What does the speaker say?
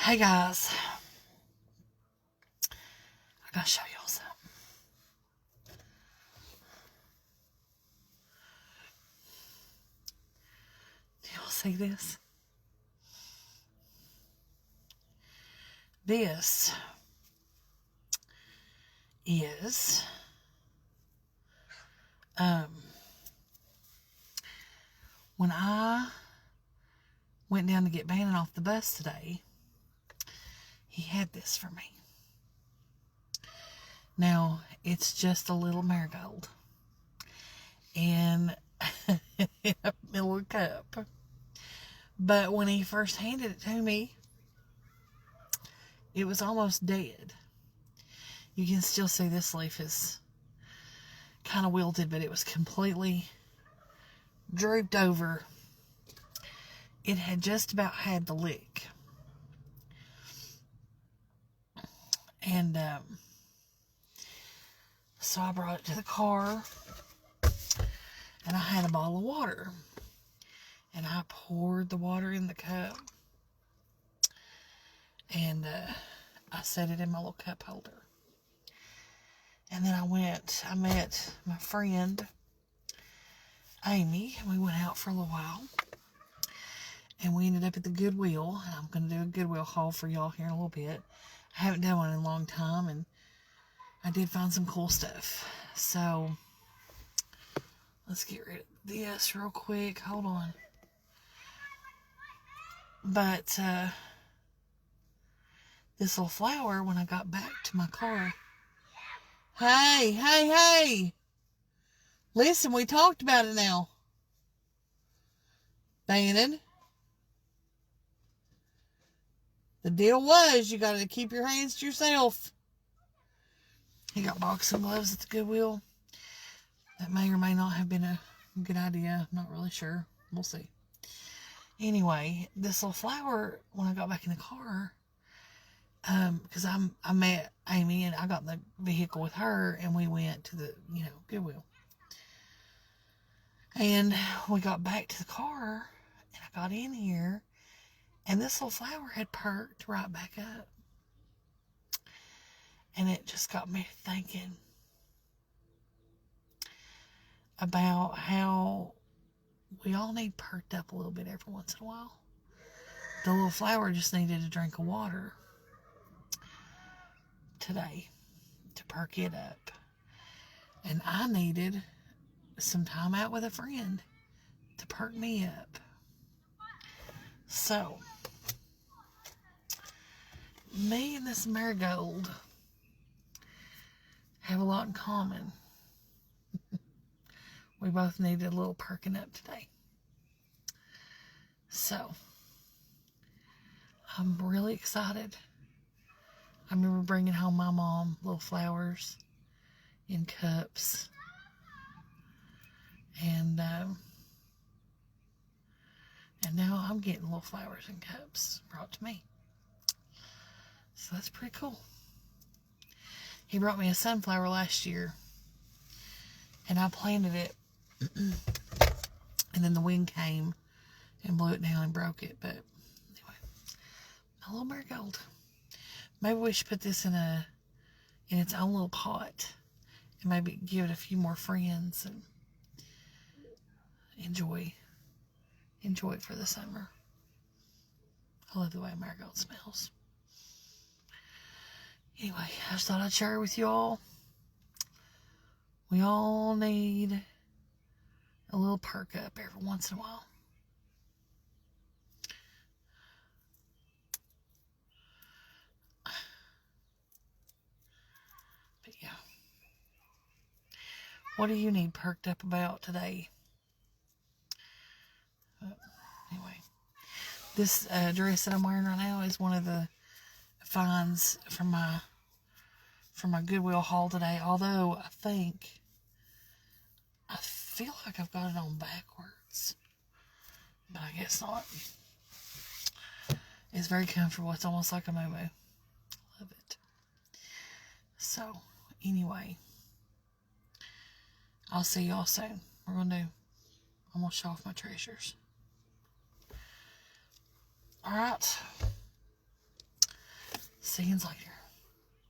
Hey guys, I gotta show y'all something. Do y'all see this? This is when I went down to get Bannon off the bus today, he had this for me. Now, it's just a little marigold in a little cup. But when he first handed it to me, it was almost dead. You can still see this leaf is kind of wilted, but it was completely drooped over. It had just about had the lick. And so I brought it to the car, and I had a bottle of water. And I poured the water in the cup, and I set it in my little cup holder. And then I met my friend Amy, and we went out for a little while. And we ended up at the Goodwill, and I'm going to do a Goodwill haul for y'all here in a little bit. I haven't done one in a long time, and I did find some cool stuff. So, let's get rid of this real quick. Hold on. But, this little flower, when I got back to my car... Hey! Listen, we talked about it now. Bannon. The deal was you got to keep your hands to yourself. He got boxing gloves at the Goodwill. That may or may not have been a good idea. I'm not really sure. We'll see. Anyway, this little flower, when I got back in the car, because I met Amy and I got in the vehicle with her and we went to the, Goodwill. And we got back to the car and I got in here and this little flower had perked right back up. And it just got me thinking about how we all need perked up a little bit every once in a while. The little flower just needed a drink of water today to perk it up. And I needed some time out with a friend to perk me up. So, me and this marigold have a lot in common. We both needed a little perking up today. So, I'm really excited. I remember bringing home my mom little flowers in cups. And now I'm getting little flowers in cups brought to me. So that's pretty cool. He brought me a sunflower last year. And I planted it. And then the wind came and blew it down and broke it. But anyway, a little marigold. Maybe we should put this in its own little pot. And maybe give it a few more friends and enjoy it for the summer. I love the way marigold smells. Anyway, I just thought I'd share it with you all. We all need a little perk up every once in a while. But yeah. What do you need perked up about today? Anyway, this dress that I'm wearing right now is one of the finds from my Goodwill haul today. Although I feel like I've got it on backwards, but I guess not. It's very comfortable. It's almost like a muumuu. Love it. So anyway, I'll see y'all soon. I'm gonna show off my treasures. Alright. See you later.